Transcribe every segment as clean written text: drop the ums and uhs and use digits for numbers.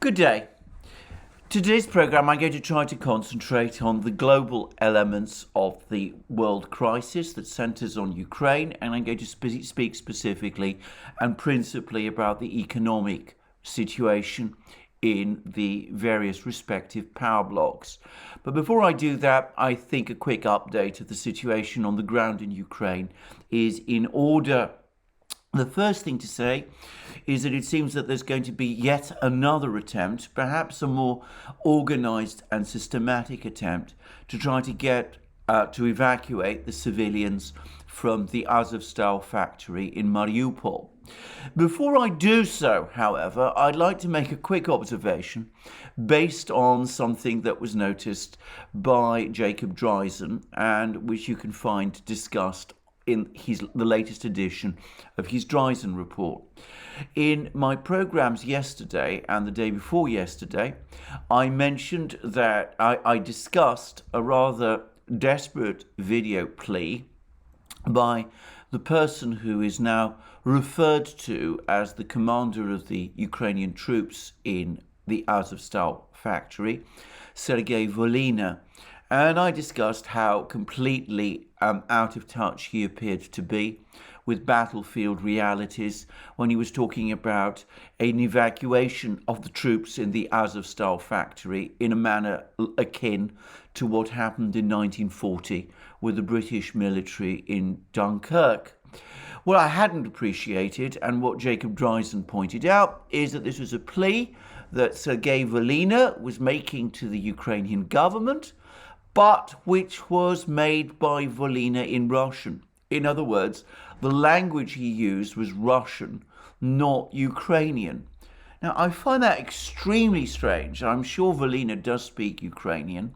Good day. Today's program, I'm going to try to concentrate on the global elements of the world crisis that centers on Ukraine, and I'm going to speak specifically and principally about the economic situation in the various respective power blocks. But before I do that, I think a quick update of the situation on the ground in Ukraine is in order. The first thing to say is that it seems that there's going to be yet another attempt, perhaps a more organized and systematic attempt, to try to get to evacuate the civilians from the Azovstal factory in Mariupol. Before I do so, however, I'd like to make a quick observation based on something that was noticed by Jacob Dreisen and which you can find discussed in the latest edition of his Dreisen report. In my programs yesterday and the day before yesterday, I mentioned that I discussed a rather desperate video plea by the person who is now referred to as the commander of the Ukrainian troops in the Azovstal factory, Sergei Volina. And I discussed how completely out of touch he appeared to be with battlefield realities when he was talking about an evacuation of the troops in the Azovstal factory in a manner akin to what happened in 1940 with the British military in Dunkirk. What I hadn't appreciated, and what Jacob Dreisen pointed out, is that this was a plea that Sergei Volina was making to the Ukrainian government, but which was made by Volina in Russian. In other words, the language he used was Russian, not Ukrainian. Now, I find that extremely strange. I'm sure Volina does speak Ukrainian,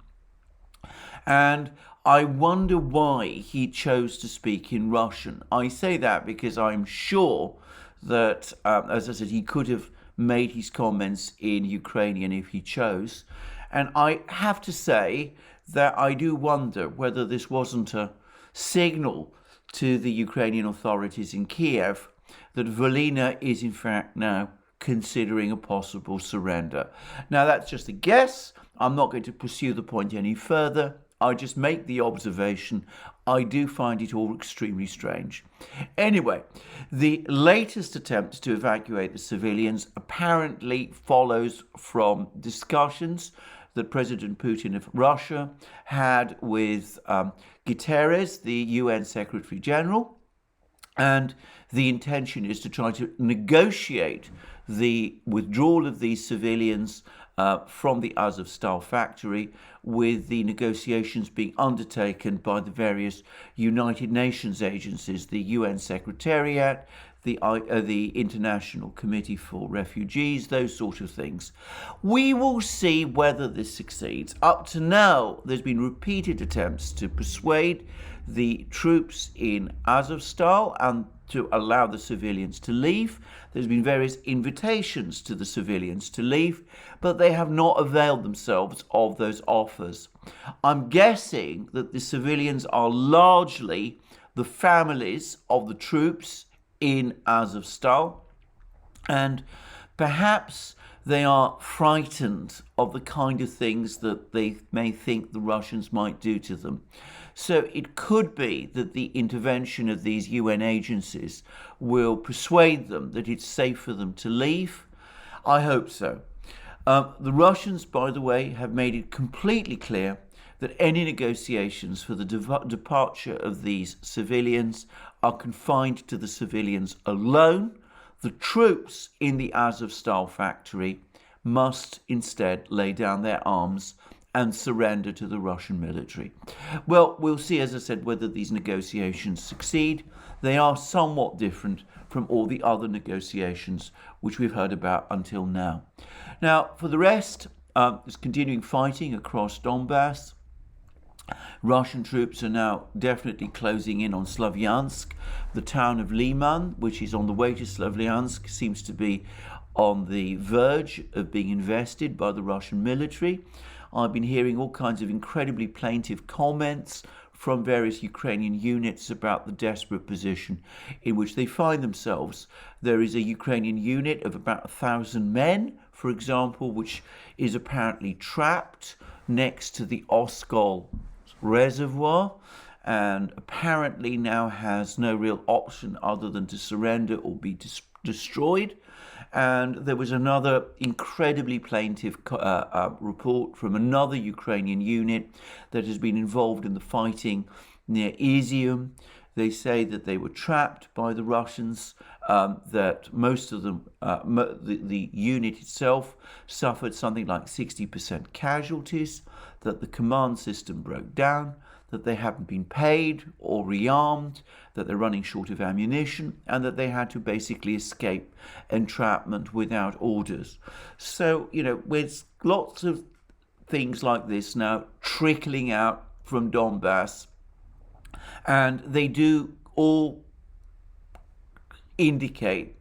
and I wonder why he chose to speak in Russian. I say that because I'm sure that, as I said, he could have made his comments in Ukrainian if he chose. And I have to say that I do wonder whether this wasn't a signal to the Ukrainian authorities in Kiev that Volina is in fact now considering a possible surrender. Now, that's just a guess. I'm not going to pursue the point any further. I just make the observation. I do find it all extremely strange. Anyway, the latest attempt to evacuate the civilians apparently follows from discussions that President Putin of Russia had with Guterres, the UN Secretary General, and the intention is to try to negotiate the withdrawal of these civilians from the Azovstal factory, with the negotiations being undertaken by the various United Nations agencies, the UN Secretariat, the International Committee for Refugees, those sort of things. We will see whether this succeeds. Up to now, there's been repeated attempts to persuade the troops in Azovstal and to allow the civilians to leave. There's been various invitations to the civilians to leave, but they have not availed themselves of those offers. I'm guessing that the civilians are largely the families of the troops in Azovstal, and perhaps they are frightened of the kind of things that they may think the Russians might do to them. So it could be that the intervention of these UN agencies will persuade them that it's safe for them to leave. I hope so. The Russians, by the way, have made it completely clear that any negotiations for the departure of these civilians are confined to the civilians alone. The troops in the Azovstal factory must instead lay down their arms and surrender to the Russian military. Well, we'll see, as I said, whether these negotiations succeed. They are somewhat different from all the other negotiations which we've heard about until now. Now, for the rest, there's continuing fighting across Donbass. Russian troops are now definitely closing in on Slavyansk. The town of Liman, which is on the way to Slavyansk, seems to be on the verge of being invested by the Russian military. I've been hearing all kinds of incredibly plaintive comments from various Ukrainian units about the desperate position in which they find themselves. There is a Ukrainian unit of about 1,000 men for example, which is apparently trapped next to the Oskol reservoir, and apparently now has no real option other than to surrender or be destroyed. And there was another incredibly plaintive report from another Ukrainian unit that has been involved in the fighting near ETHEREUM. They say that they were trapped by the Russians, that most of them, the unit itself suffered something like 60% casualties, that the command system broke down, that they haven't been paid or rearmed, that they're running short of ammunition, and that they had to basically escape entrapment without orders. So, with lots of things like this now trickling out from Donbass, and they do all indicate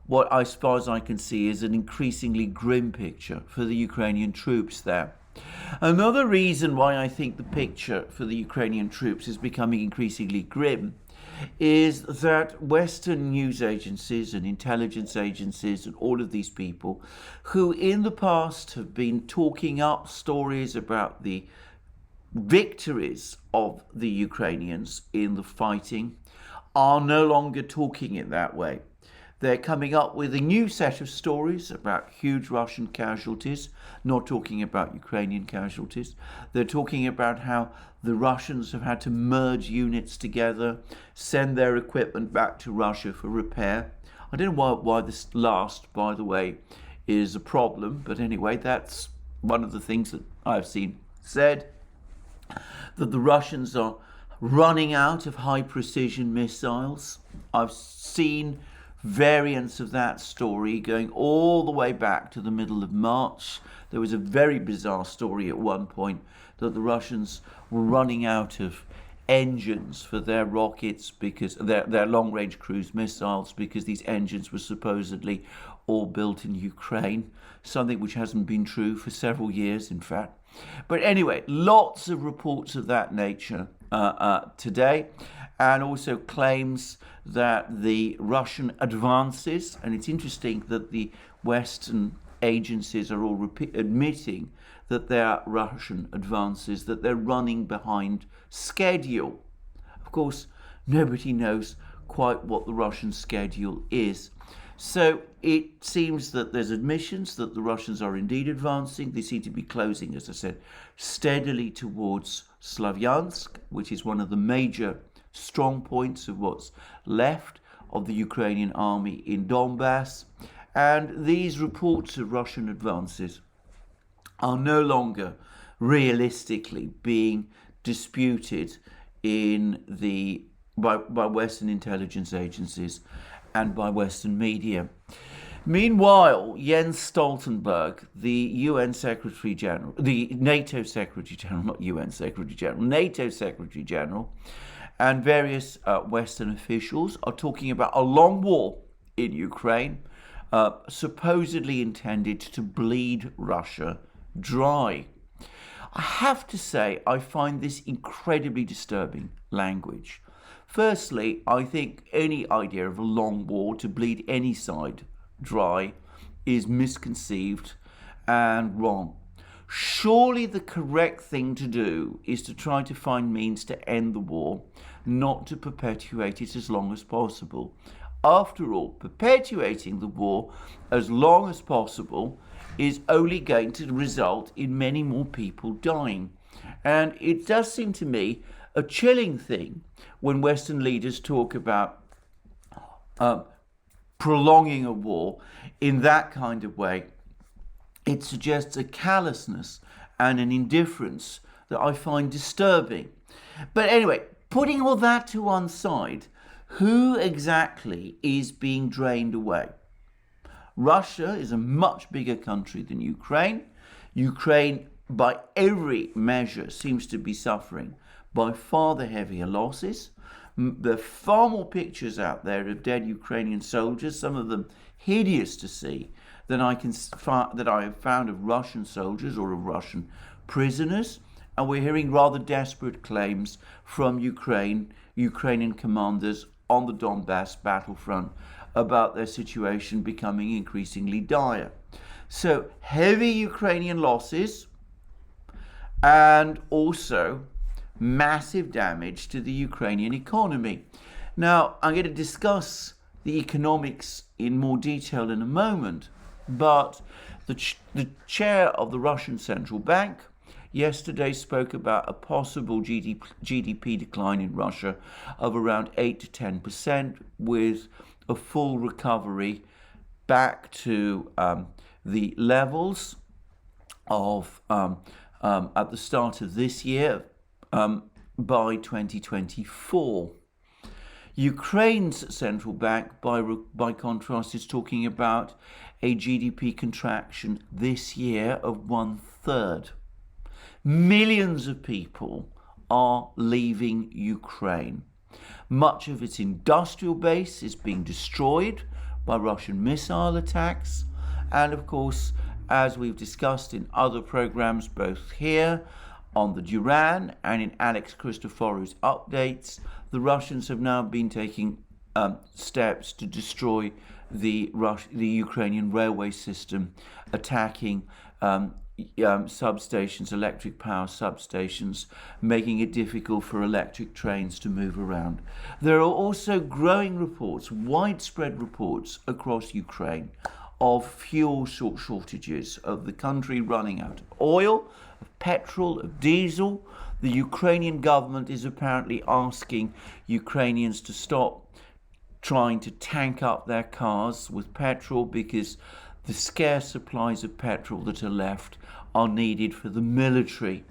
what, as far as I can see, is an increasingly grim picture for the Ukrainian troops there. Another reason why I think the picture for the Ukrainian troops is becoming increasingly grim is that Western news agencies and intelligence agencies and all of these people who in the past have been talking up stories about the victories of the Ukrainians in the fighting are no longer talking it that way. They're coming up with a new set of stories about huge Russian casualties, not talking about Ukrainian casualties. They're talking about how the Russians have had to merge units together, send their equipment back to Russia for repair. I don't know why this last, by the way, is a problem, but anyway, that's one of the things that I've seen said, that the Russians are running out of high precision missiles. I've seen variants of that story going all the way back to the middle of March. There was a very bizarre story at one point that the Russians were running out of engines for their rockets, because their long-range cruise missiles, because these engines were supposedly all built in Ukraine, something which hasn't been true for several years, in fact. But anyway, lots of reports of that nature today, and also claims that the Russian advances, and it's interesting that the Western agencies are all admitting that they are Russian advances, that they're running behind schedule. Of course, nobody knows quite what the Russian schedule is. So it seems that there's admissions that the Russians are indeed advancing. They seem to be closing, as I said, steadily towards Slavyansk, which is one of the major strong points of what's left of the Ukrainian army in Donbass. And these reports of Russian advances are no longer realistically being disputed by Western intelligence agencies and by Western media. Meanwhile, Jens Stoltenberg, the UN Secretary General, the NATO Secretary General, not UN Secretary General, NATO Secretary General, and various Western officials are talking about a long war in Ukraine, supposedly intended to bleed Russia dry. I have to say, I find this incredibly disturbing language. Firstly, I think any idea of a long war to bleed any side dry is misconceived and wrong. Surely the correct thing to do is to try to find means to end the war, not to perpetuate it as long as possible. After all, perpetuating the war as long as possible is only going to result in many more people dying. And it does seem to me a chilling thing when Western leaders talk about prolonging a war in that kind of way. It suggests a callousness and an indifference that I find disturbing. But anyway, putting all that to one side, who exactly is being drained away? Russia is a much bigger country than Ukraine. Ukraine, by every measure, seems to be suffering by far the heavier losses. There are far more pictures out there of dead Ukrainian soldiers, some of them hideous to see, than I have found of Russian soldiers or of Russian prisoners. And we're hearing rather desperate claims from Ukrainian commanders on the Donbass battlefront about their situation becoming increasingly dire. So heavy Ukrainian losses and also massive damage to the Ukrainian economy. Now, I'm going to discuss the economics in more detail in a moment, but the chair of the Russian Central Bank yesterday spoke about a possible GDP decline in Russia of around 8 to 10%, with a full recovery back to the levels of at the start of this year by 2024. Ukraine's central bank, by contrast, is talking about a GDP contraction this year of 1/3. Millions of people are leaving Ukraine. Much of its industrial base is being destroyed by Russian missile attacks. And of course, as we've discussed in other programs, both here on the Duran and in Alex Christophorou's updates, the Russians have now been taking steps to destroy the Ukrainian railway system, attacking substations, electric power substations, making it difficult for electric trains to move around. There are also growing reports, widespread reports across Ukraine of fuel shortages, of the country running out of oil, of petrol, of diesel. The Ukrainian government is apparently asking Ukrainians to stop trying to tank up their cars with petrol because the scarce supplies of petrol that are left are needed for the military.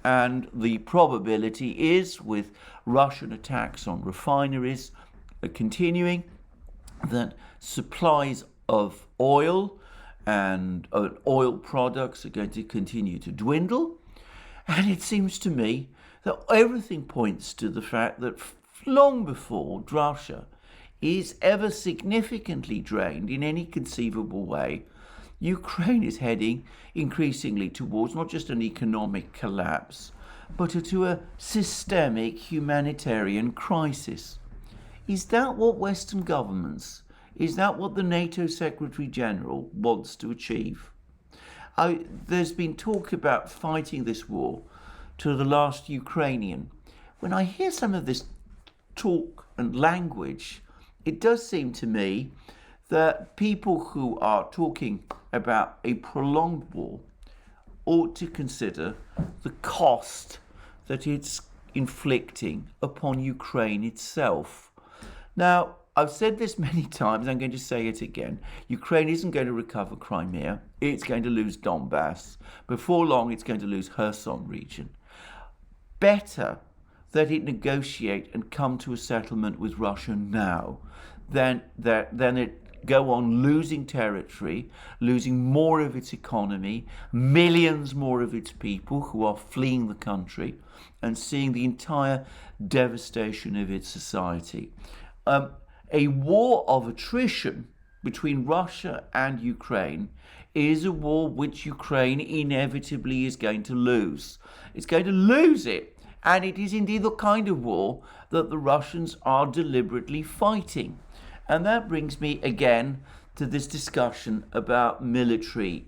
And the probability is, with Russian attacks on refineries continuing, that supplies of oil and oil products are going to continue to dwindle. And it seems to me that everything points to the fact that long before Russia is ever significantly drained in any conceivable way, Ukraine is heading increasingly towards not just an economic collapse, but to a systemic humanitarian crisis. Is that what Western governments, is that what the NATO Secretary General wants to achieve? There's been talk about fighting this war to the last Ukrainian. When I hear some of this talk and language, it does seem to me that people who are talking about a prolonged war ought to consider the cost that it's inflicting upon Ukraine itself. Now, I've said this many times, I'm going to say it again. Ukraine isn't going to recover Crimea. It's going to lose Donbass. Before long, it's going to lose Kherson region. Better that it negotiate and come to a settlement with Russia now than it go on losing territory, losing more of its economy, millions more of its people who are fleeing the country, and seeing the entire devastation of its society. A war of attrition between Russia and Ukraine is a war which Ukraine inevitably is going to lose. It's going to lose it, and it is indeed the kind of war that the Russians are deliberately fighting. And that brings me again to this discussion about military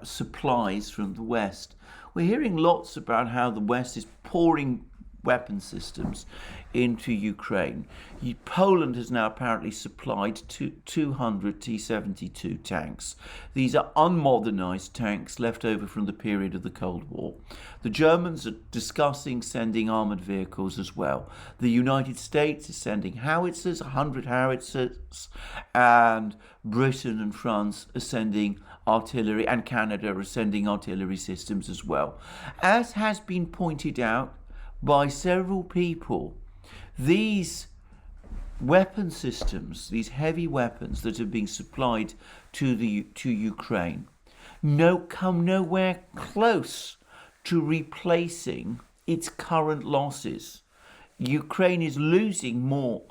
supplies from the West. We're hearing lots about how the West is pouring weapon systems into Ukraine. Poland has now apparently supplied 200 T-72 tanks. These are unmodernized tanks left over from the period of the Cold War. The Germans are discussing sending armored vehicles as well. The United States is sending howitzers, 100 howitzers, and Britain and France are sending artillery, and Canada are sending artillery systems as well. As has been pointed out by several people, these weapon systems, these heavy weapons that are being supplied to Ukraine, come nowhere close to replacing its current losses. Ukraine is losing more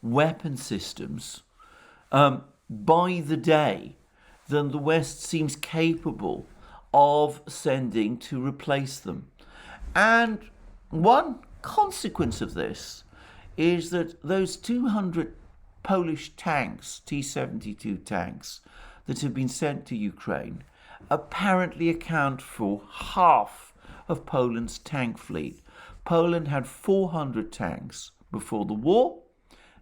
weapon systems by the day than the West seems capable of sending to replace them. And one consequence of this is that those 200 Polish tanks, T-72 tanks, that have been sent to Ukraine apparently account for half of Poland's tank fleet. Poland had 400 tanks before the war.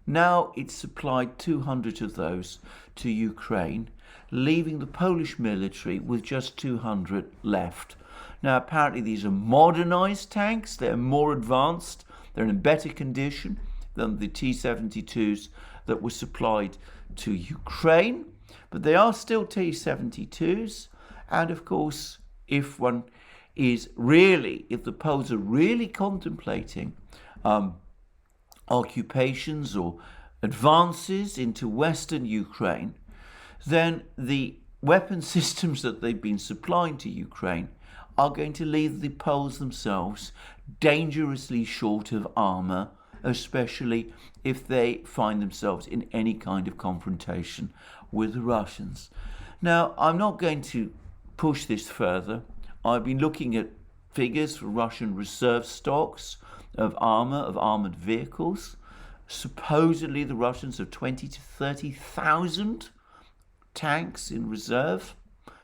Now it's supplied 200 of those to Ukraine, leaving the Polish military with just 200 left. Now, apparently these are modernized tanks. They're more advanced. They're in better condition than the T-72s that were supplied to Ukraine. But they are still T-72s. And of course, if the Poles are really contemplating occupations or advances into Western Ukraine, then the weapon systems that they've been supplying to Ukraine are going to leave the Poles themselves dangerously short of armour, especially if they find themselves in any kind of confrontation with the Russians. Now, I'm not going to push this further. I've been looking at figures for Russian reserve stocks of armoured vehicles. Supposedly the Russians have 20 to 30,000 tanks in reserve.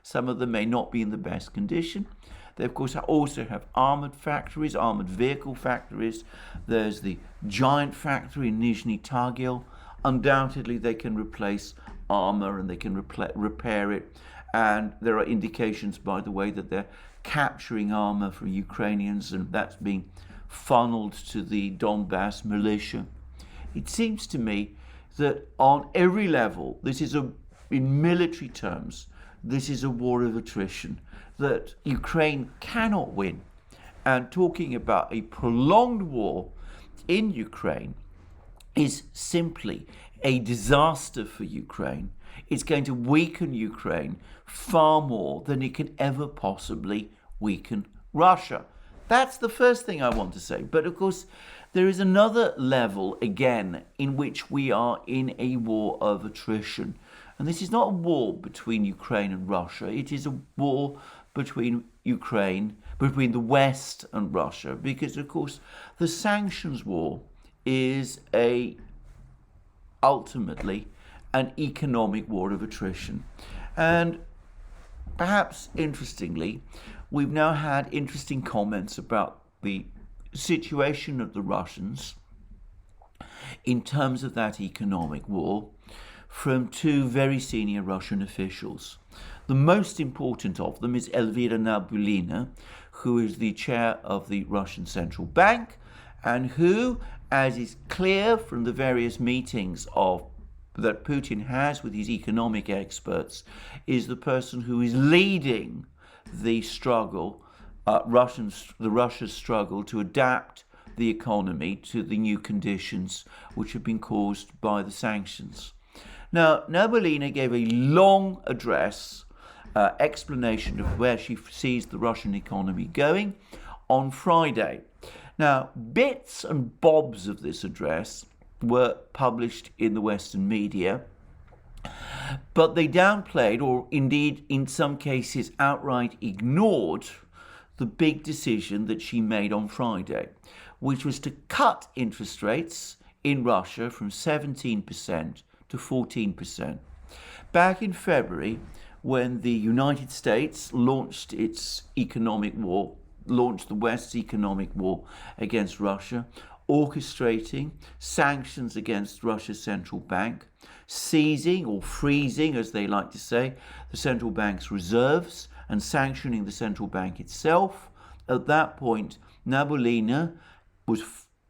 Some of them may not be in the best condition. They, of course, also have armoured vehicle factories. There's the giant factory in Nizhny Tagil. Undoubtedly, they can replace armour and they can repair it. And there are indications, by the way, that they're capturing armour from Ukrainians, and that's being funneled to the Donbass militia. It seems to me that on every level, in military terms, this is a war of attrition that Ukraine cannot win. And talking about a prolonged war in Ukraine is simply a disaster for Ukraine. It's going to weaken Ukraine far more than it can ever possibly weaken Russia. That's the first thing I want to say. But of course, there is another level, again, in which we are in a war of attrition. And this is not a war between Ukraine and Russia. It is a war between the West and Russia, because, of course, the sanctions war is ultimately an economic war of attrition. And perhaps interestingly, we've now had interesting comments about the situation of the Russians in terms of that economic war from two very senior Russian officials. The most important of them is Elvira Nabiullina, who is the chair of the Russian Central Bank, and who, as is clear from the various meetings that Putin has with his economic experts, is the person who is leading the struggle, Russia's struggle to adapt the economy to the new conditions which have been caused by the sanctions. Now, Nabiullina gave a long address, explanation of where she sees the Russian economy going on Friday. Now, bits and bobs of this address were published in the Western media, but they downplayed, or indeed in some cases outright ignored, the big decision that she made on Friday, which was to cut interest rates in Russia from 17% to 14%. Back in February, when the United States launched the West's economic war against Russia, orchestrating sanctions against Russia's central bank, seizing or freezing, as they like to say, the central bank's reserves and sanctioning the central bank itself. At that point, Nabiullina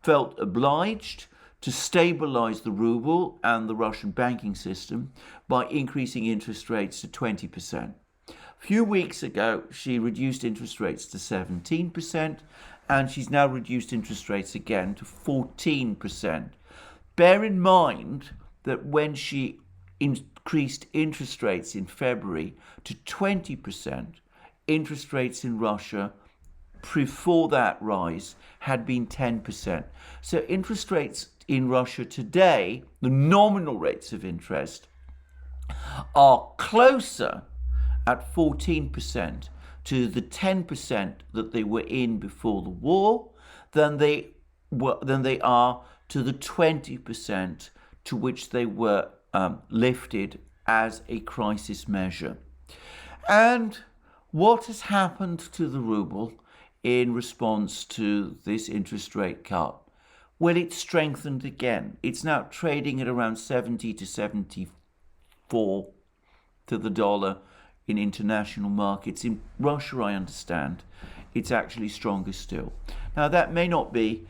felt obliged to stabilize the ruble and the Russian banking system by increasing interest rates to 20%. A few weeks ago, she reduced interest rates to 17%, and she's now reduced interest rates again to 14%. Bear in mind that when she increased interest rates in February to 20%, interest rates in Russia before that rise had been 10%. So interest rates in Russia today, the nominal rates of interest, are closer at 14% to the 10% that they were in before the war than they are to the 20% to which they were lifted as a crisis measure. And what has happened to the ruble in response to this interest rate cut? Well, it's strengthened again. It's now trading at around 70 to 74 to the dollar in international markets. In Russia, I understand, it's actually stronger still. Now, that may not be,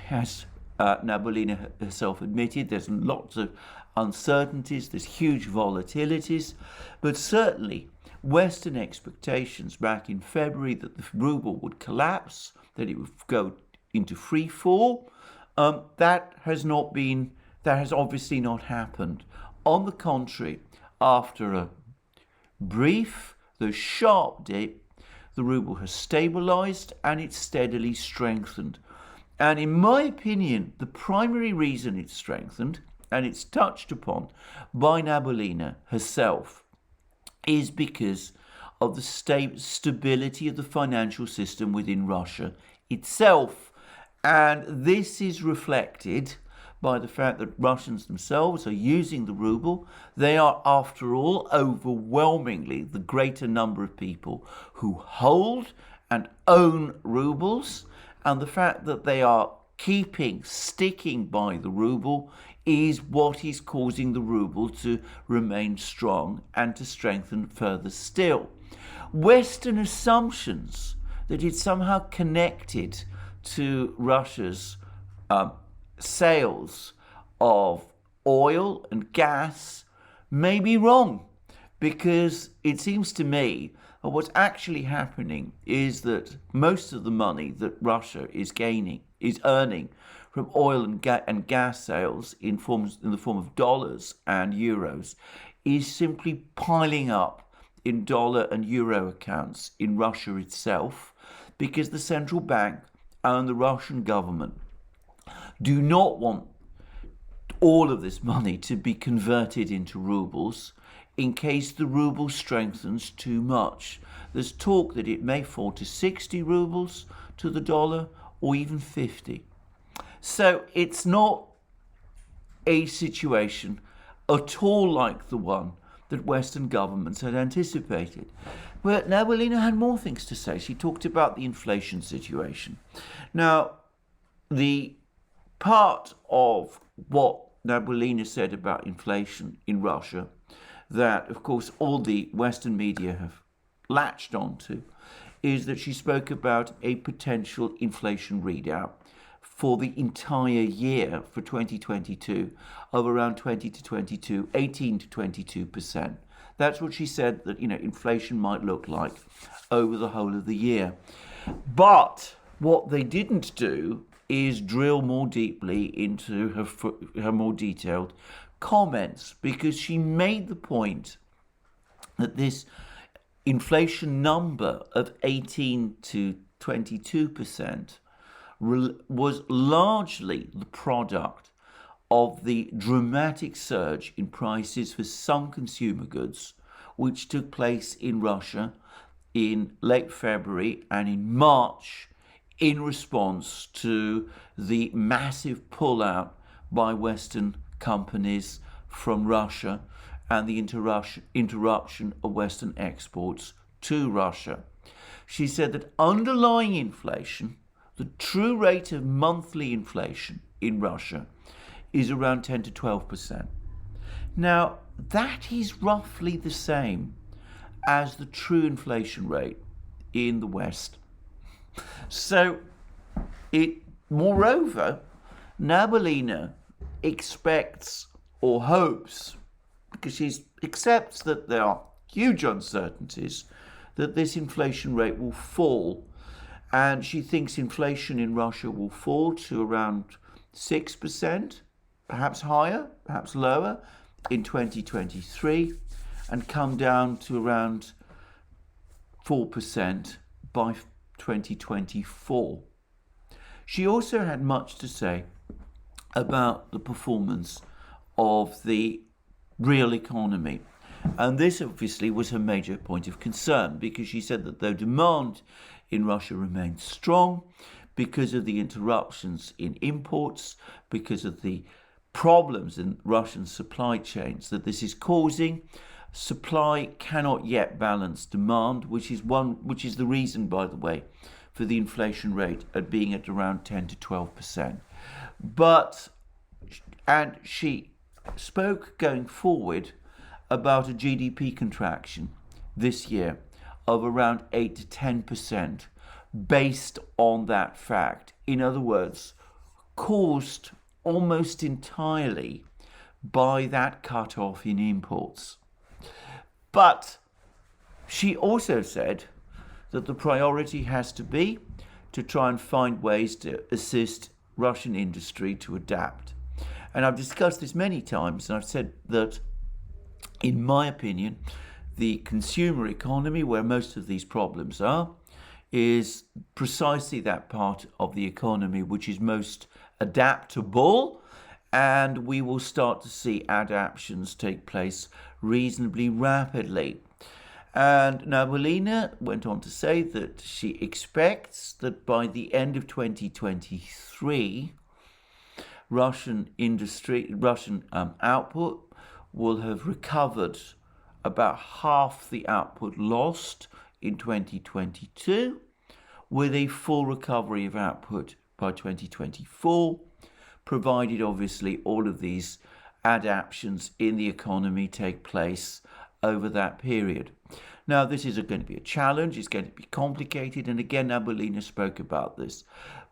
as Nabiullina herself admitted, there's lots of uncertainties, there's huge volatilities, but certainly Western expectations back in February that the ruble would collapse, that it would go into free fall, that has obviously not happened. On the contrary, after a brief, though sharp dip, the ruble has stabilized and it's steadily strengthened. And in my opinion, the primary reason it's strengthened, and it's touched upon by Nabiullina herself, is because of the stability of the financial system within Russia itself. And this is reflected by the fact that Russians themselves are using the ruble. They are, after all, overwhelmingly the greater number of people who hold and own rubles. And the fact that they are sticking by the ruble is what is causing the ruble to remain strong and to strengthen further still. Western assumptions that it's somehow connected to Russia's sales of oil and gas may be wrong, because it seems to me that what's actually happening is that most of the money that Russia is earning from oil and gas sales in the form of dollars and euros is simply piling up in dollar and euro accounts in Russia itself, because the central bank and the Russian government do not want all of this money to be converted into rubles in case the ruble strengthens too much. There's talk that it may fall to 60 rubles to the dollar or even 50. So it's not a situation at all like the one that Western governments had anticipated. But Nabiullina had more things to say. She talked about the inflation situation. Now, the part of what Nabiullina said about inflation in Russia that, of course, all the Western media have latched onto is that she spoke about a potential inflation readout for the entire year for 2022 of around 18 to 22%. That's what she said that, inflation might look like over the whole of the year. But what they didn't do is drill more deeply into her more detailed comments, because she made the point that this inflation number of 18 to 22% was largely the product of the dramatic surge in prices for some consumer goods, which took place in Russia in late February and in March in response to the massive pullout by Western companies from Russia and the interruption of Western exports to Russia. She said that underlying inflation, the true rate of monthly inflation in Russia, is around 10 to 12%. Now, that is roughly the same as the true inflation rate in the West. So, moreover, Nabiullina expects or hopes, because she accepts that there are huge uncertainties, that this inflation rate will fall. And she thinks inflation in Russia will fall to around 6%, perhaps higher, perhaps lower, in 2023, and come down to around 4% by 2024. She also had much to say about the performance of the real economy. And this obviously was her major point of concern, because she said that though demand in Russia remains strong, because of the interruptions in imports, because of the problems in Russian supply chains that this is causing. Supply cannot yet balance demand, which is the reason, by the way, for the inflation rate at being at around 10 to 12%. And she spoke going forward about a GDP contraction this year of around 8 to 10% based on that fact. In other words, caused almost entirely by that cut-off in imports. But she also said that the priority has to be to try and find ways to assist Russian industry to adapt. And I've discussed this many times, and I've said that, in my opinion, the consumer economy, where most of these problems are, is precisely that part of the economy which is most adaptable, and we will start to see adaptations take place reasonably rapidly. And Navalina went on to say that she expects that by the end of 2023, Russian output will have recovered about half the output lost in 2022, with a full recovery of output by 2024, provided obviously all of these adaptations in the economy take place over that period. Now, this is going to be a challenge, it's going to be complicated, and again, Navalina spoke about this.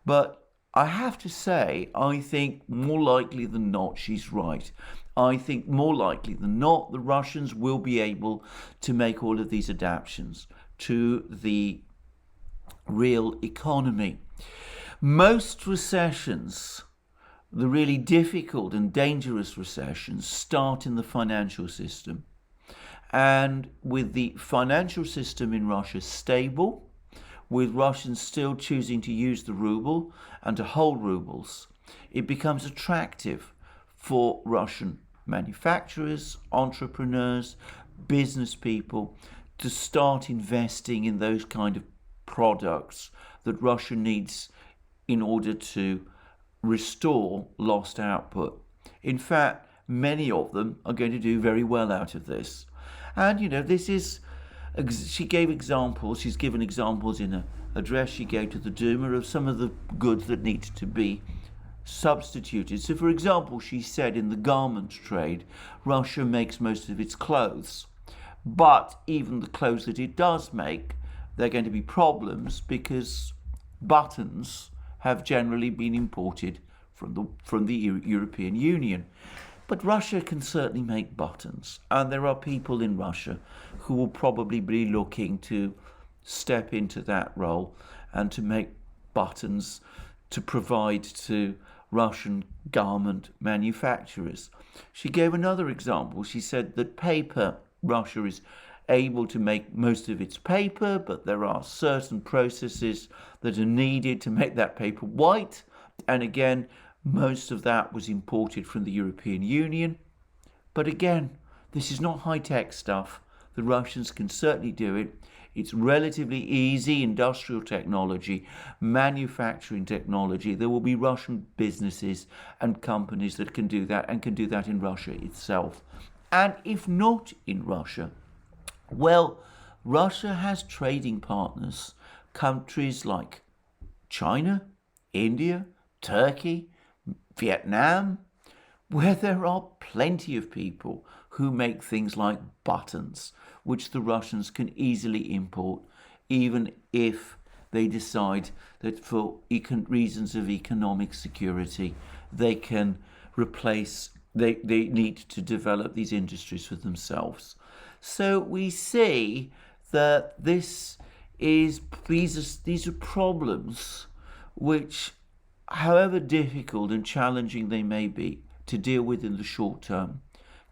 But I have to say, I think more likely than not, she's right. I think more likely than not, the Russians will be able to make all of these adaptations to the real economy. Most recessions, the really difficult and dangerous recessions, start in the financial system. And with the financial system in Russia stable, with Russians still choosing to use the ruble and to hold rubles, it becomes attractive for Russian manufacturers, entrepreneurs, business people to start investing in those kind of products that Russia needs in order to restore lost output. In fact, many of them are going to do very well out of this. And, this is, she gave examples, she's given examples in an address she gave to the Duma of some of the goods that need to be substituted. So, for example, she said in the garment trade, Russia makes most of its clothes. But even the clothes that it does make, there are going to be problems because buttons have generally been imported from the European Union. But Russia can certainly make buttons, and there are people in Russia who will probably be looking to step into that role and to make buttons to provide to Russian garment manufacturers. She gave another example. She said that paper, Russia is able to make most of its paper, but there are certain processes that are needed to make that paper white. And again, most of that was imported from the European Union. But again, this is not high-tech stuff. The Russians can certainly do it. It's relatively easy industrial technology, manufacturing technology. There will be Russian businesses and companies that can do that and can do that in Russia itself. And if not in Russia, well, Russia has trading partners, countries like China, India, Turkey, Vietnam, where there are plenty of people who make things like buttons, which the Russians can easily import, even if they decide that for reasons of economic security, they can they need to develop these industries for themselves. So we see that these are problems which, however difficult and challenging they may be to deal with in the short term,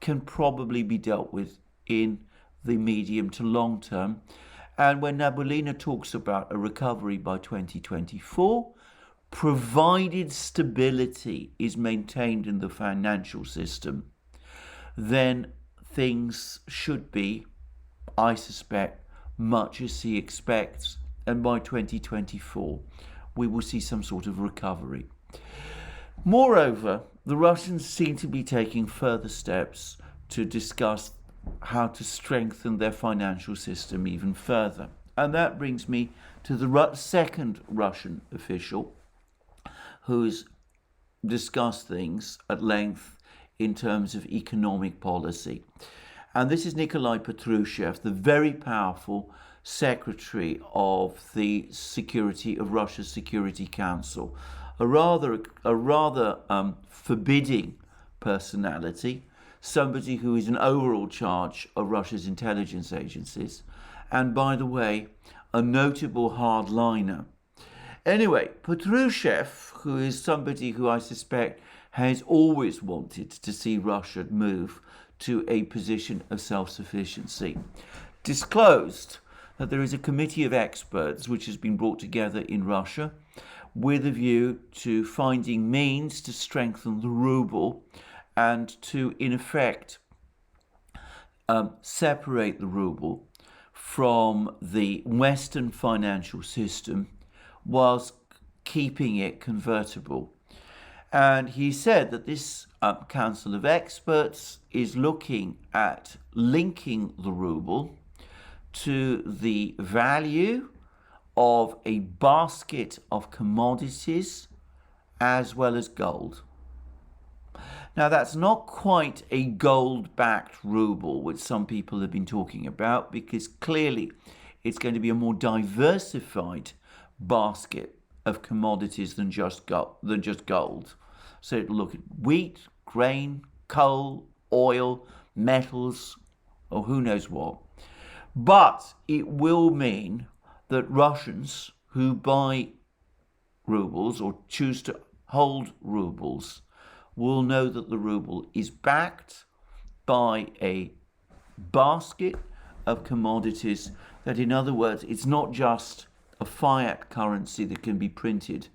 can probably be dealt with in the medium to long term. And when Navalina talks about a recovery by 2024, provided stability is maintained in the financial system, then things should be, I suspect, much as he expects, and by 2024 we will see some sort of recovery. Moreover, the Russians seem to be taking further steps to discuss how to strengthen their financial system even further. And that brings me to the second Russian official who's discussed things at length in terms of economic policy. And this is Nikolai Patrushev, the very powerful secretary of the Russia's Security Council, a rather forbidding personality, somebody who is in overall charge of Russia's intelligence agencies, and by the way, a notable hardliner. Anyway, Patrushev, who is somebody who I suspect has always wanted to see Russia move to a position of self-sufficiency, disclosed that there is a committee of experts which has been brought together in Russia with a view to finding means to strengthen the ruble and to, in effect, separate the ruble from the Western financial system whilst keeping it convertible. And he said that this council of experts is looking at linking the ruble to the value of a basket of commodities as well as gold. Now, that's not quite a gold-backed ruble, which some people have been talking about, because clearly it's going to be a more diversified basket of commodities than just gold. So it'll look at wheat, grain, coal, oil, metals, or who knows what. But it will mean that Russians who buy rubles or choose to hold rubles will know that the ruble is backed by a basket of commodities, that in other words, it's not just a fiat currency that can be printed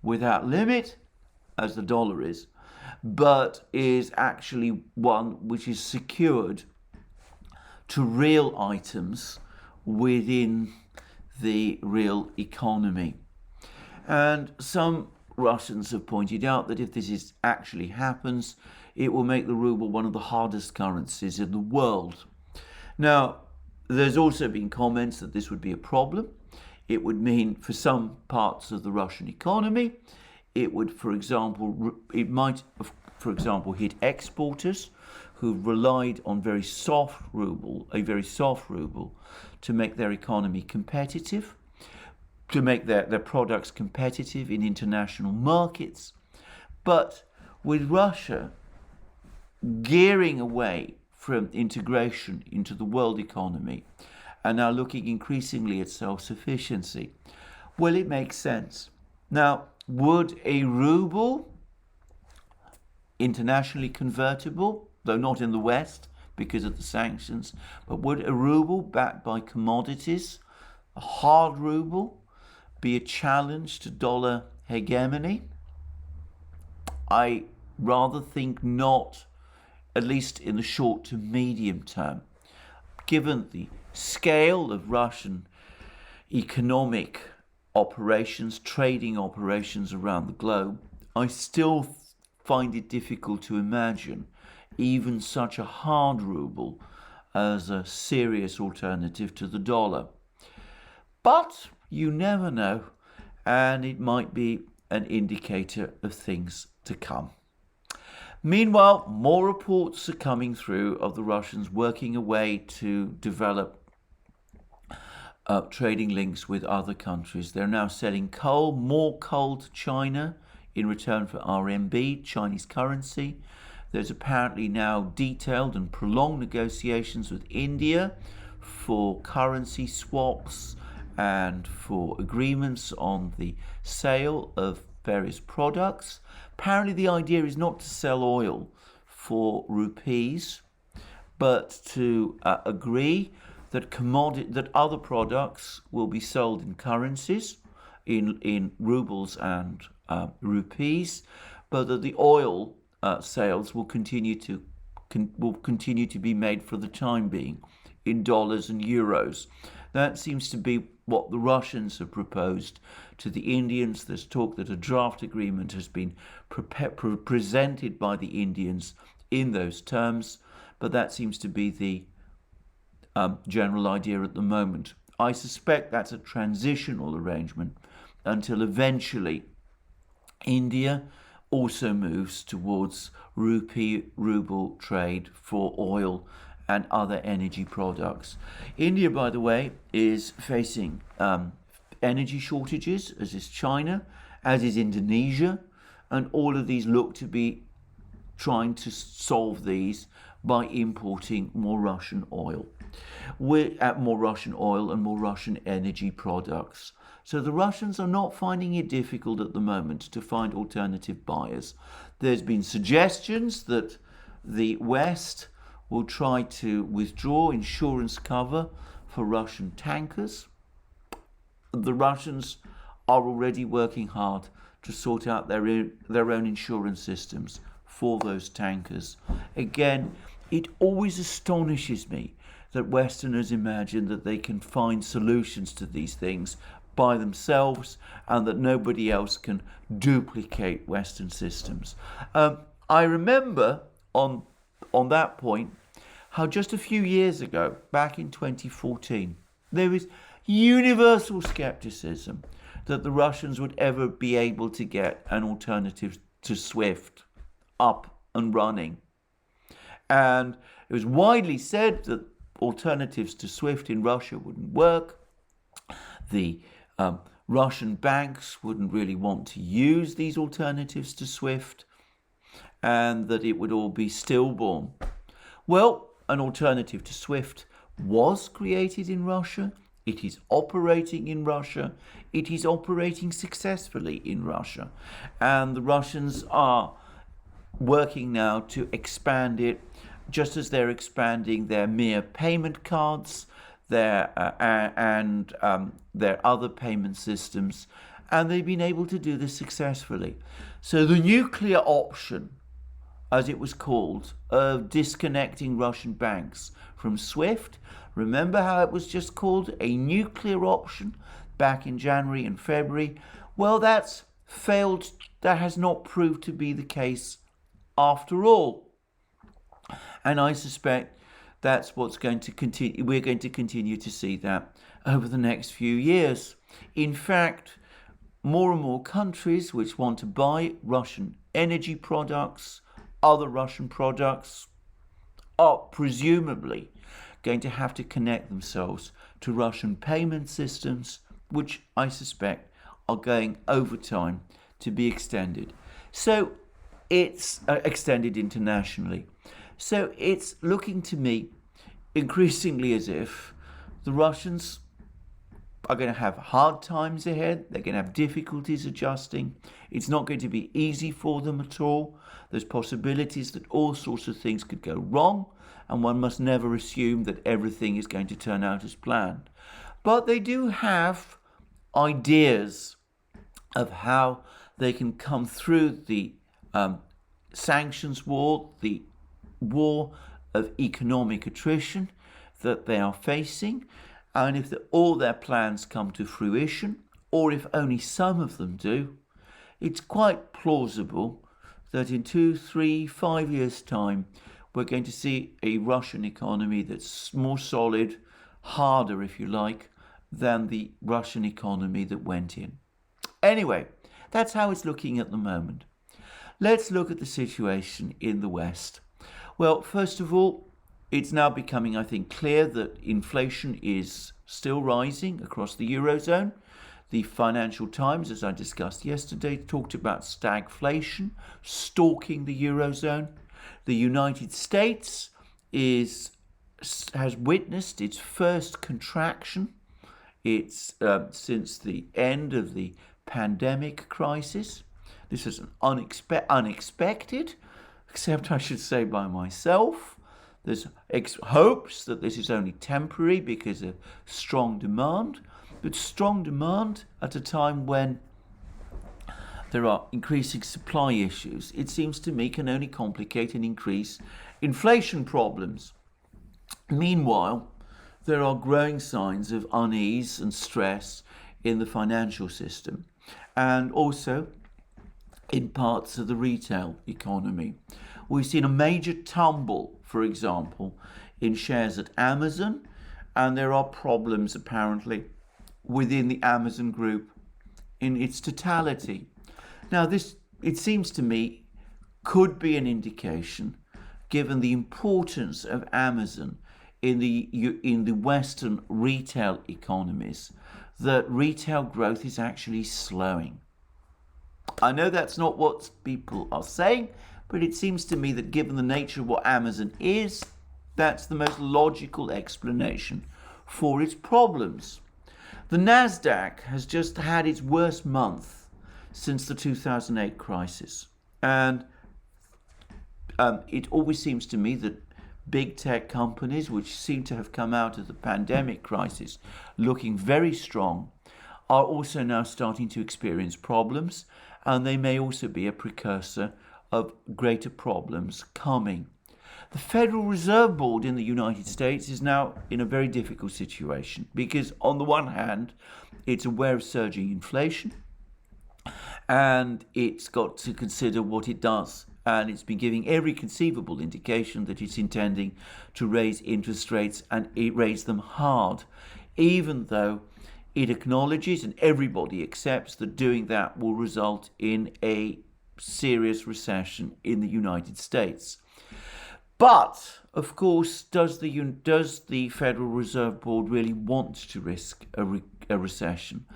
without limit, as the dollar is, but is actually one which is secured to real items within the real economy. And some Russians have pointed out that if this actually happens, it will make the ruble one of the hardest currencies in the world. Now, there's also been comments that this would be a problem. It would mean for some parts of the Russian economy, it would, for example, it might, for example, hit exporters who've relied on a very soft ruble, to make their economy competitive, to make their products competitive in international markets. But with Russia gearing away from integration into the world economy and now looking increasingly at self-sufficiency, well, it makes sense. Now, would a ruble, internationally convertible, though not in the West because of the sanctions, but would a ruble backed by commodities, a hard ruble, be a challenge to dollar hegemony? I rather think not, at least in the short to medium term. Given the scale of Russian economic operations, trading operations around the globe, I still find it difficult to imagine even such a hard ruble as a serious alternative to the dollar. But you never know, and it might be an indicator of things to come. Meanwhile, more reports are coming through of the Russians working away to develop trading links with other countries. They're now selling more coal to China in return for RMB, Chinese currency. There's apparently now detailed and prolonged negotiations with India for currency swaps and for agreements on the sale of various products. Apparently the idea is not to sell oil for rupees, but to agree that other products will be sold in currencies, in rubles and rupees, but that the oil sales will continue to be made for the time being in dollars and euros. That seems to be what the Russians have proposed to the Indians. There's talk that a draft agreement has been presented by the Indians in those terms, but that seems to be the general idea at the moment. I suspect that's a transitional arrangement until eventually India also moves towards ruble trade for oil and other energy products. India, by the way, is facing energy shortages, as is China, as is Indonesia, and all of these look to be trying to solve these by importing more Russian oil. We're at more Russian oil and more Russian energy products. So the Russians are not finding it difficult at the moment to find alternative buyers. There's been suggestions that the West will try to withdraw insurance cover for Russian tankers. The Russians are already working hard to sort out their own insurance systems for those tankers. Again, it always astonishes me that Westerners imagine that they can find solutions to these things by themselves and that nobody else can duplicate Western systems. I remember on that point how just a few years ago, back in 2014, there was universal skepticism that the Russians would ever be able to get an alternative to SWIFT up and running. And it was widely said that alternatives to SWIFT in Russia wouldn't work. The Russian banks wouldn't really want to use these alternatives to SWIFT, and that it would all be stillborn. Well, an alternative to SWIFT was created in Russia. It is operating in Russia. It is operating successfully in Russia. And the Russians are working now to expand it, just as they're expanding their mere payment cards, their other payment systems, and they've been able to do this successfully. So the nuclear option, as it was called, of disconnecting Russian banks from SWIFT, remember how it was just called a nuclear option back in January and February? Well, that's failed. That has not proved to be the case after all. And I suspect that's what's going to continue. We're going to continue to see that over the next few years. In fact, more and more countries which want to buy Russian energy products, other Russian products, are presumably going to have to connect themselves to Russian payment systems, which I suspect are going over time to be extended. So it's extended internationally. So it's looking to me increasingly as if the Russians are going to have hard times ahead. They're going to have difficulties adjusting. It's not going to be easy for them at all. There's possibilities that all sorts of things could go wrong, and one must never assume that everything is going to turn out as planned. But they do have ideas of how they can come through the sanctions war, the war of economic attrition that they are facing. And if all their plans come to fruition, or if only some of them do, it's quite plausible that in 2, 3, 5 years' time, we're going to see a Russian economy that's more solid, harder, if you like, than the Russian economy that went in. Anyway, that's how it's looking at the moment. Let's look at the situation in the West. Well, first of all, it's now becoming, I think, clear that inflation is still rising across the Eurozone. The Financial Times, as I discussed yesterday, talked about stagflation stalking the Eurozone. The United States has witnessed its first contraction. It's since the end of the pandemic crisis. This is unexpected, except I should say by myself. There's hopes that this is only temporary because of strong demand, but strong demand at a time when there are increasing supply issues, it seems to me, can only complicate and increase inflation problems. Meanwhile, there are growing signs of unease and stress in the financial system and also in parts of the retail economy. We've seen a major tumble, for example, in shares at Amazon, and there are problems apparently within the Amazon group in its totality. Now, this, it seems to me, could be an indication, given the importance of Amazon in the Western retail economies, that retail growth is actually slowing. I know that's not what people are saying, but it seems to me that given the nature of what Amazon is, that's the most logical explanation for its problems. The Nasdaq has just had its worst month since the 2008 crisis, and it always seems to me that big tech companies, which seem to have come out of the pandemic crisis looking very strong, are also now starting to experience problems, and they may also be a precursor of greater problems coming. The Federal Reserve Board in the United States is now in a very difficult situation because, on the one hand, it's aware of surging inflation and it's got to consider what it does. And it's been giving every conceivable indication that it's intending to raise interest rates, and it raise them hard, even though it acknowledges and everybody accepts that doing that will result in a serious recession in the United States. But, of course, does the Federal Reserve Board really want to risk a recession,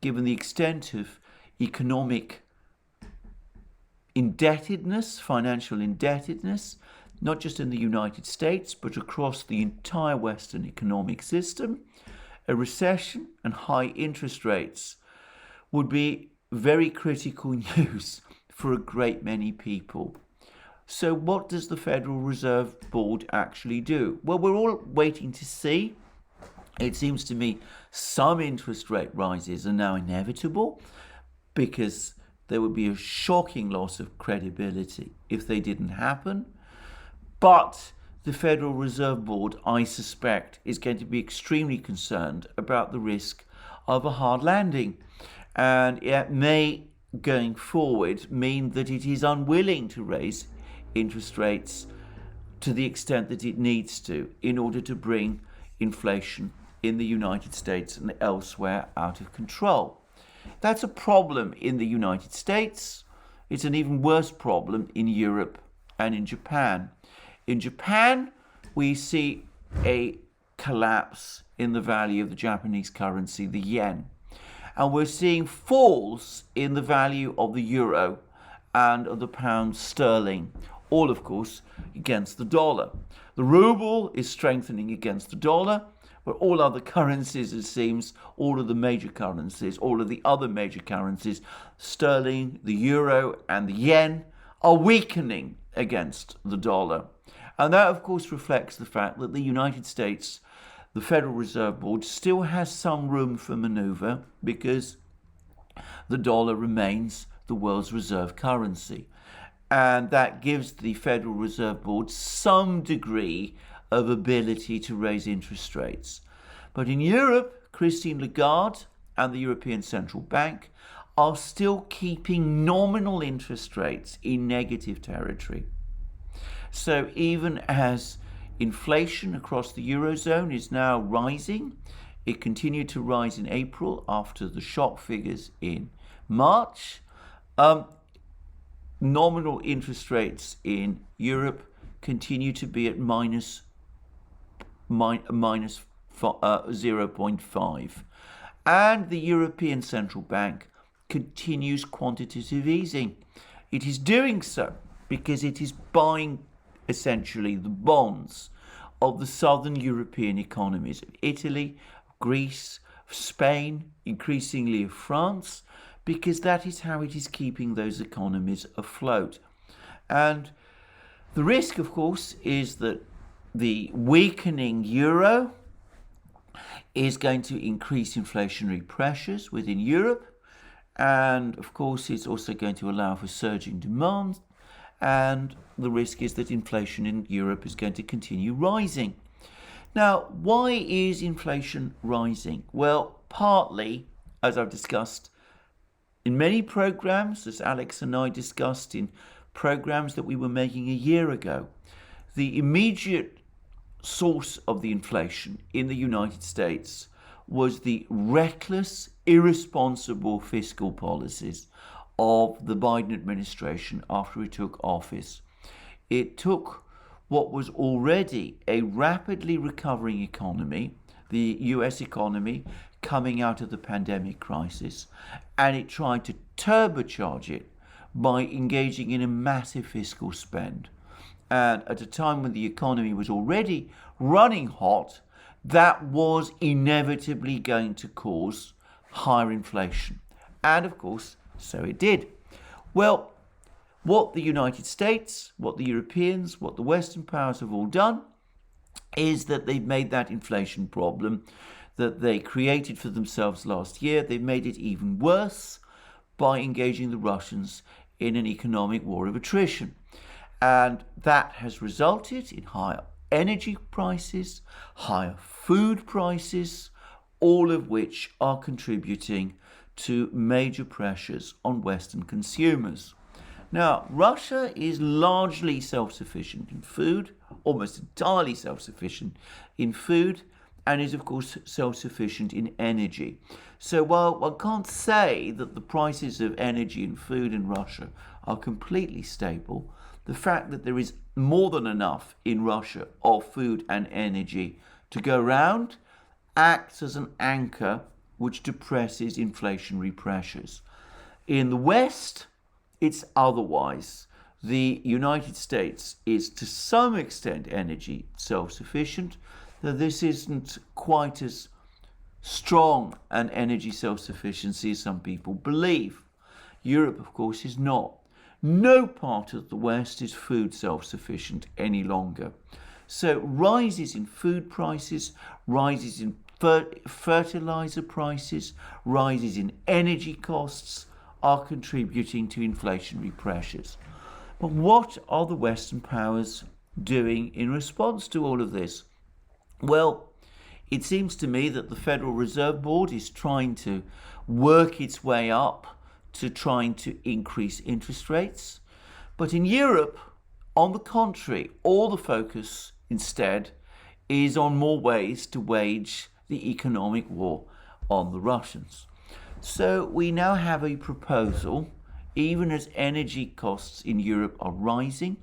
given the extent of economic indebtedness, financial indebtedness, not just in the United States, but across the entire Western economic system? A recession and high interest rates would be very critical news for a great many people. So what does the Federal Reserve Board actually do? Well, we're all waiting to see. It seems to me some interest rate rises are now inevitable because there would be a shocking loss of credibility if they didn't happen. But the Federal Reserve Board, I suspect, is going to be extremely concerned about the risk of a hard landing. And it may, going forward, mean that it is unwilling to raise interest rates to the extent that it needs to in order to bring inflation in the United States and elsewhere out of control. That's a problem in the United States. It's an even worse problem in Europe and in Japan. In Japan, we see a collapse in the value of the Japanese currency, the yen. And we're seeing falls in the value of the euro and of the pound sterling, all, of course, against the dollar. The ruble is strengthening against the dollar, but all other currencies, it seems, all of the major currencies, all of the other major currencies, sterling, the euro, and the yen, are weakening against the dollar. And that, of course, reflects the fact that the United States, the Federal Reserve Board, still has some room for maneuver because the dollar remains the world's reserve currency. And that gives the Federal Reserve Board some degree of ability to raise interest rates. But in Europe, Christine Lagarde and the European Central Bank are still keeping nominal interest rates in negative territory. So even as inflation across the Eurozone is now rising, it continued to rise in April after the shock figures in March. Nominal interest rates in Europe continue to be at minus 0.5. And the European Central Bank continues quantitative easing. It is doing so because it is buying essentially the bonds of the southern European economies of Italy, Greece, Spain, increasingly of France, because that is how it is keeping those economies afloat. And the risk, of course, is that the weakening euro is going to increase inflationary pressures within Europe. And, of course, it's also going to allow for surging demand. And the risk is that inflation in Europe is going to continue rising. Now, why is inflation rising? Well, partly, as I've discussed in many programs, as Alex and I discussed in programs that we were making a year ago, the immediate source of the inflation in the United States was the reckless, irresponsible fiscal policies of the Biden administration after it took office. It took what was already a rapidly recovering economy, the US economy coming out of the pandemic crisis, and it tried to turbocharge it by engaging in a massive fiscal spend. And at a time when the economy was already running hot, that was inevitably going to cause higher inflation. And of course, so it did. Well, what the United States, what the Europeans, what the Western powers have all done is that they've made that inflation problem that they created for themselves last year, they've made it even worse by engaging the Russians in an economic war of attrition. And that has resulted in higher energy prices, higher food prices, all of which are contributing to major pressures on Western consumers. Now, Russia is largely self-sufficient in food, almost entirely self-sufficient in food, and is of course self-sufficient in energy. So while one can't say that the prices of energy and food in Russia are completely stable, the fact that there is more than enough in Russia of food and energy to go around acts as an anchor which depresses inflationary pressures. In the West, it's otherwise. The United States is to some extent energy self-sufficient, though this isn't quite as strong an energy self-sufficiency as some people believe. Europe, of course, is not. No part of the West is food self-sufficient any longer. So rises in food prices, rises in fertilizer prices, rises in energy costs are contributing to inflationary pressures. But what are the Western powers doing in response to all of this? Well, it seems to me that the Federal Reserve Board is trying to work its way up to trying to increase interest rates. But in Europe, on the contrary, all the focus instead is on more ways to wage the economic war on the Russians. So we now have a proposal, even as energy costs in Europe are rising,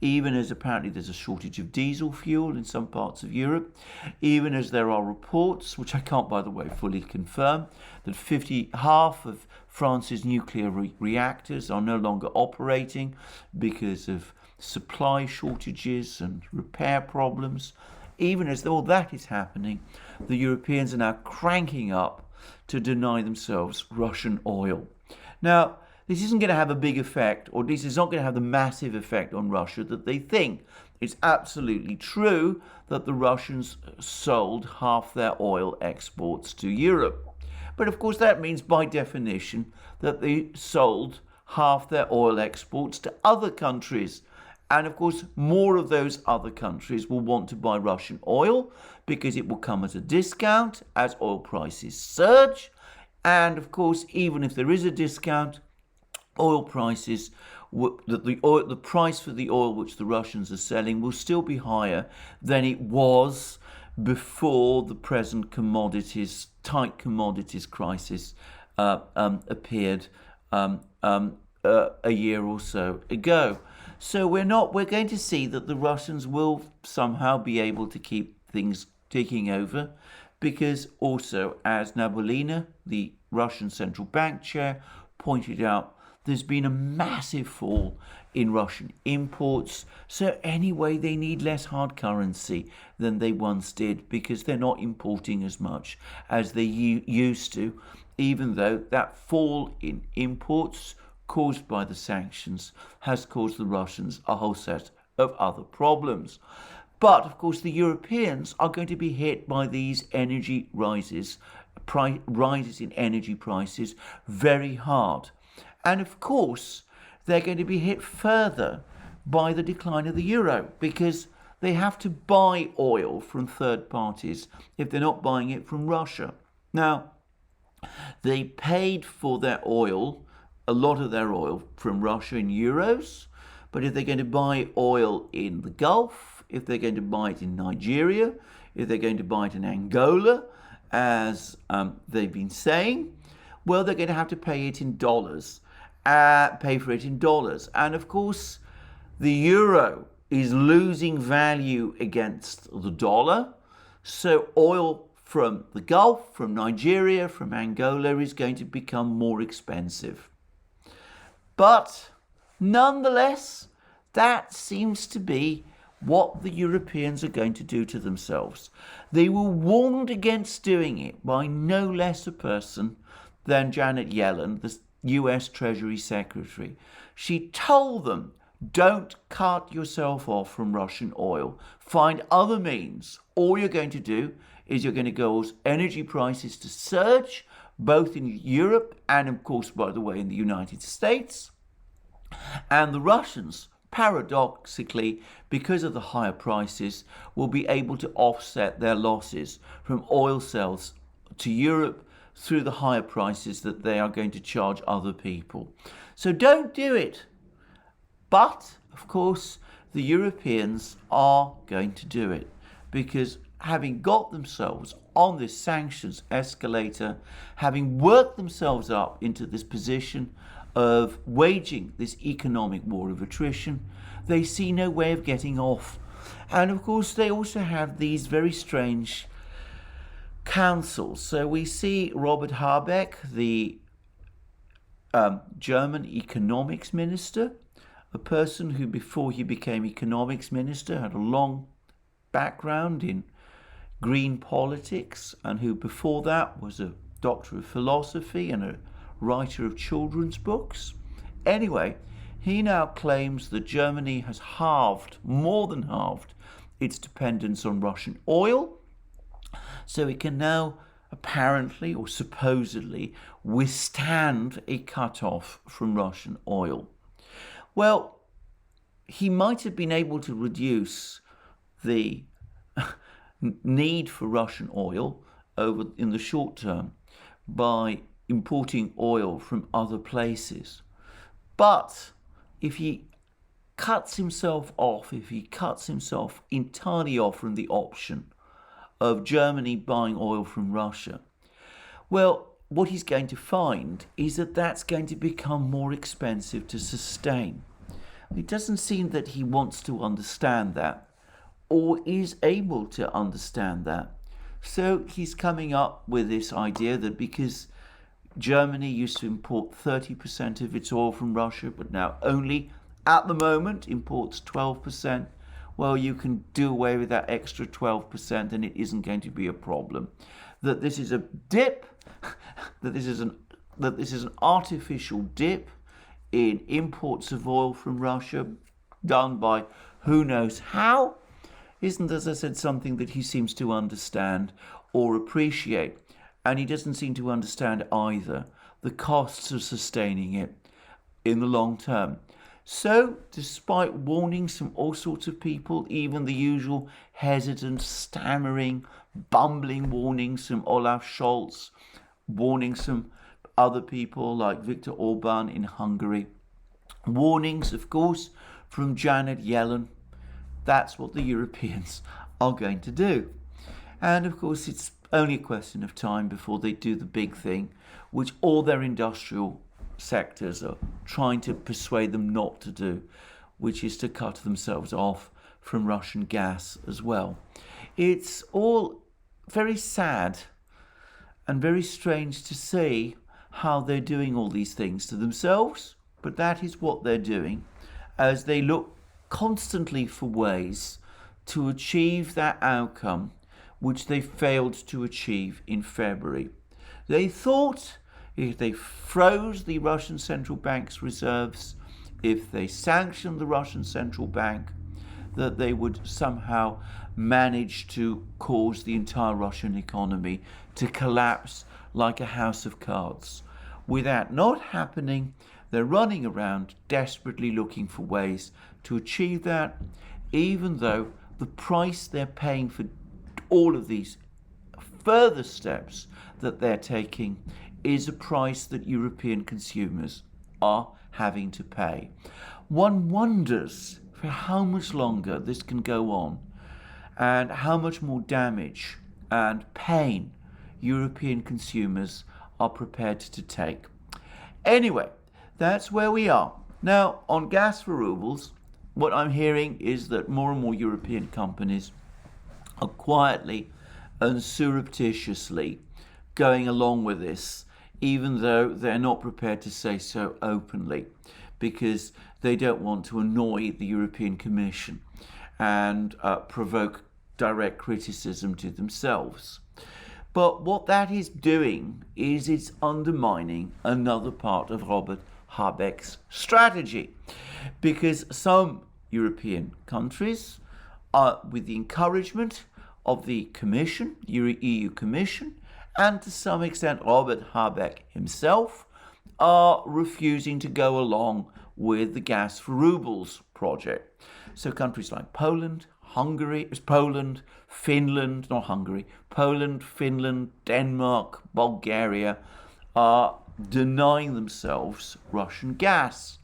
even as apparently there's a shortage of diesel fuel in some parts of Europe, even as there are reports, which I can't, by the way, fully confirm, that half of France's nuclear reactors are no longer operating because of supply shortages and repair problems. Even as all that is happening, the Europeans are now cranking up to deny themselves Russian oil. Now, this isn't going to have a big effect, or this is not going to have the massive effect on Russia that they think. It's absolutely true that the Russians sold half their oil exports to Europe. But of course that means by definition that they sold half their oil exports to other countries. And of course more of those other countries will want to buy Russian oil because it will come at a discount as oil prices surge. And of course, even if there is a discount, oil prices, the price for the oil which the Russians are selling will still be higher than it was before the present tight commodities crisis appeared a year or so ago. So we're going to see that the Russians will somehow be able to keep things ticking over, because also, as Nabolina, the Russian central bank chair, pointed out, there's been a massive fall in Russian imports. So anyway, they need less hard currency than they once did because they're not importing as much as they used to, even though that fall in imports caused by the sanctions has caused the Russians a whole set of other problems. But of course, the Europeans are going to be hit by these energy rises in energy prices very hard. And of course, they're going to be hit further by the decline of the euro, because they have to buy oil from third parties if they're not buying it from Russia. Now, they paid for their oil, a lot of their oil, from Russia in euros, but if they're going to buy oil in the Gulf, if they're going to buy it in Nigeria, if they're going to buy it in Angola, as they've been saying, well, they're going to have to pay it in dollars, pay for it in dollars. And of course, the euro is losing value against the dollar. So oil from the Gulf, from Nigeria, from Angola is going to become more expensive. But nonetheless, that seems to be what the Europeans are going to do to themselves. They were warned against doing it by no less a person than Janet Yellen, the US Treasury Secretary. She told them, don't cut yourself off from Russian oil. Find other means. All you're going to do is you're going to cause energy prices to surge, both in Europe and, of course, by the way, in the United States. And the Russians, paradoxically, because of the higher prices, will be able to offset their losses from oil sales to Europe through the higher prices that they are going to charge other people. So don't do it. But, of course, the Europeans are going to do it because having got themselves on this sanctions escalator, having worked themselves up into this position of waging this economic war of attrition, they see no way of getting off. And of course, they also have these very strange councils. So we see Robert Habeck, the German economics minister, a person who before he became economics minister had a long background in green politics and who before that was a doctor of philosophy and a writer of children's books. Anyway, he now claims that Germany has halved, more than halved, its dependence on Russian oil, so it can now apparently or supposedly withstand a cut-off from Russian oil. Well, he might have been able to reduce the need for Russian oil in the short term by importing oil from other places. But if he cuts himself off, if he cuts himself entirely off from the option of Germany buying oil from Russia, well, what he's going to find is that that's going to become more expensive to sustain. It doesn't seem that he wants to understand that or is able to understand that. So he's coming up with this idea that because Germany used to import 30% of its oil from Russia, but now only at the moment imports 12%, well, you can do away with that extra 12% and it isn't going to be a problem. That this is a dip, that this is an artificial dip in imports of oil from Russia done by who knows how, isn't, as I said, something that he seems to understand or appreciate. And he doesn't seem to understand either the costs of sustaining it in the long term. So, despite warnings from all sorts of people, even the usual hesitant, stammering, bumbling warnings from Olaf Scholz, warnings from other people like Viktor Orban in Hungary, warnings, of course, from Janet Yellen, that's what the Europeans are going to do. And of course, it's only a question of time before they do the big thing, which all their industrial sectors are trying to persuade them not to do, which is to cut themselves off from Russian gas as well. It's all very sad and very strange to see how they're doing all these things to themselves, but that is what they're doing as they look constantly for ways to achieve that outcome which they failed to achieve in February. They thought if they froze the Russian central bank's reserves, if they sanctioned the Russian central bank, that they would somehow manage to cause the entire Russian economy to collapse like a house of cards. With that not happening, they're running around desperately looking for ways to achieve that, even though the price they're paying for all of these further steps that they're taking is a price that European consumers are having to pay. One wonders for how much longer this can go on and how much more damage and pain European consumers are prepared to take. Anyway, that's where we are. Now, on gas for rubles, what I'm hearing is that more and more European companies are quietly and surreptitiously going along with this, even though they're not prepared to say so openly, because they don't want to annoy the European Commission and provoke direct criticism to themselves. But what that is doing is it's undermining another part of Robert Habeck's strategy, because some European countries are, with the encouragement of the Commission, EU Commission, and to some extent Robert Habeck himself, are refusing to go along with the gas for rubles project. So countries like Poland, Finland, Denmark, Bulgaria are denying themselves Russian gas.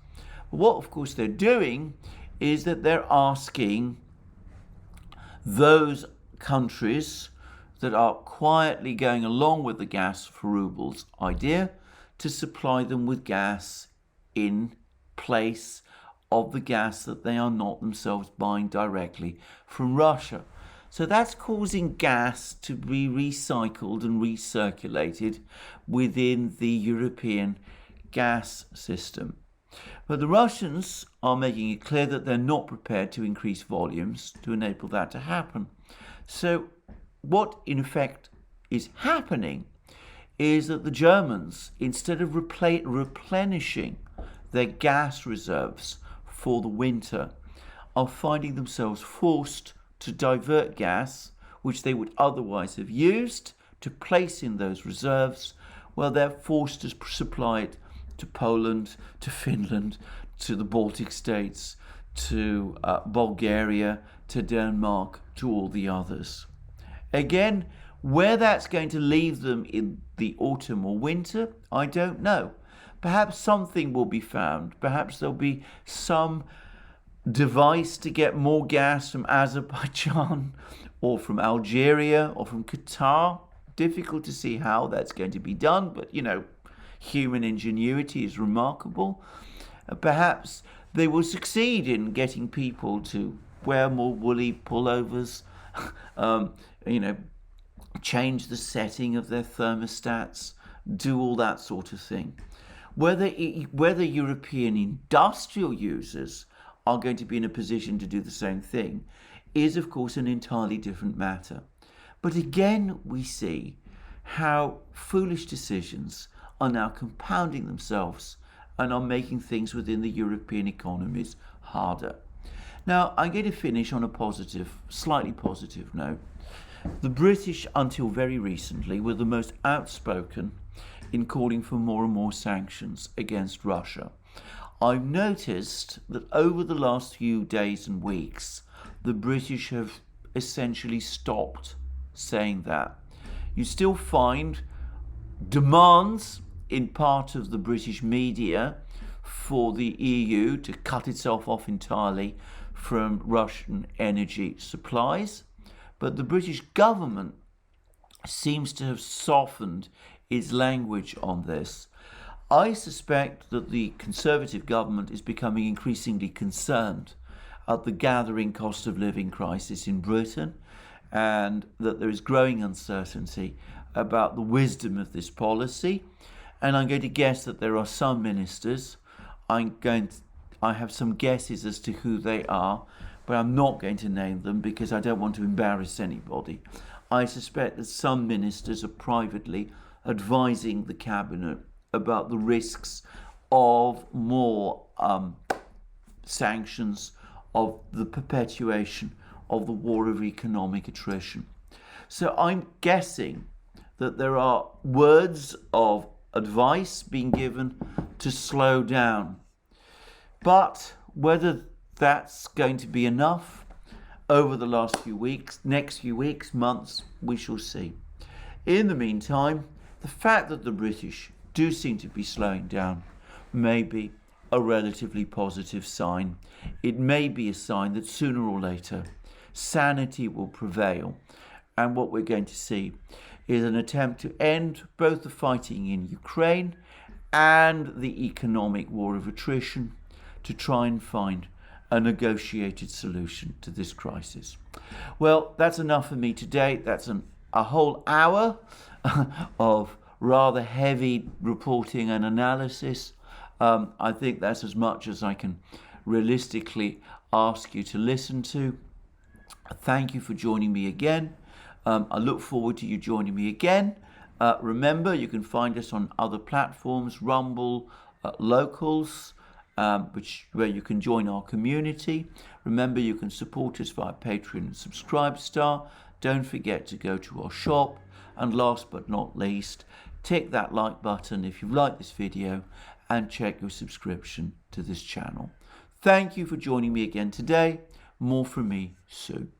What, of course, they're doing is that they're asking those countries that are quietly going along with the gas for rubles idea to supply them with gas in place of the gas that they are not themselves buying directly from Russia. So that's causing gas to be recycled and recirculated within the European gas system. But the Russians are making it clear that they're not prepared to increase volumes to enable that to happen. So what in effect is happening is that the Germans, instead of replenishing their gas reserves for the winter, are finding themselves forced to divert gas, which they would otherwise have used, to place in those reserves. Well, they're forced to supply it to Poland, to Finland, to the Baltic states, to Bulgaria, to Denmark, to all the others. Again, where that's going to leave them in the autumn or winter, I don't know. Perhaps something will be found. Perhaps there'll be some device to get more gas from Azerbaijan or from Algeria or from Qatar. Difficult to see how that's going to be done, but human ingenuity is remarkable. Perhaps they will succeed in getting people to wear more woolly pullovers, change the setting of their thermostats, do all that sort of thing. Whether European industrial users are going to be in a position to do the same thing is, of course, an entirely different matter. But again, we see how foolish decisions are now compounding themselves and are making things within the European economies harder. Now, I'm going to finish on a slightly positive note. The British, until very recently, were the most outspoken in calling for more and more sanctions against Russia. I've noticed that over the last few days and weeks, the British have essentially stopped saying that. You still find demands in part of the British media for the EU to cut itself off entirely from Russian energy supplies, but the British government seems to have softened its language on this. I suspect that the Conservative government is becoming increasingly concerned at the gathering cost of living crisis in Britain, and that there is growing uncertainty about the wisdom of this policy. And I'm going to guess that there are some ministers. I have some guesses as to who they are, but I'm not going to name them because I don't want to embarrass anybody. I suspect that some ministers are privately advising the cabinet about the risks of more sanctions, of the perpetuation of the war of economic attrition. So I'm guessing that there are words of advice being given to slow down. But whether that's going to be enough, over the last few weeks, next few weeks, months, we shall see. In the meantime, the fact that the British do seem to be slowing down may be a relatively positive sign. It may be a sign that sooner or later sanity will prevail, and what we're going to see is an attempt to end both the fighting in Ukraine and the economic war of attrition to try and find a negotiated solution to this crisis. Well, that's enough for me today. That's a whole hour of rather heavy reporting and analysis. I think that's as much as I can realistically ask you to listen to. Thank you for joining me again. I look forward to you joining me again. Remember, you can find us on other platforms, Rumble, Locals, where you can join our community. Remember, you can support us via Patreon and Subscribestar. Don't forget to go to our shop. And last but not least, tick that like button if you've liked this video and check your subscription to this channel. Thank you for joining me again today. More from me soon.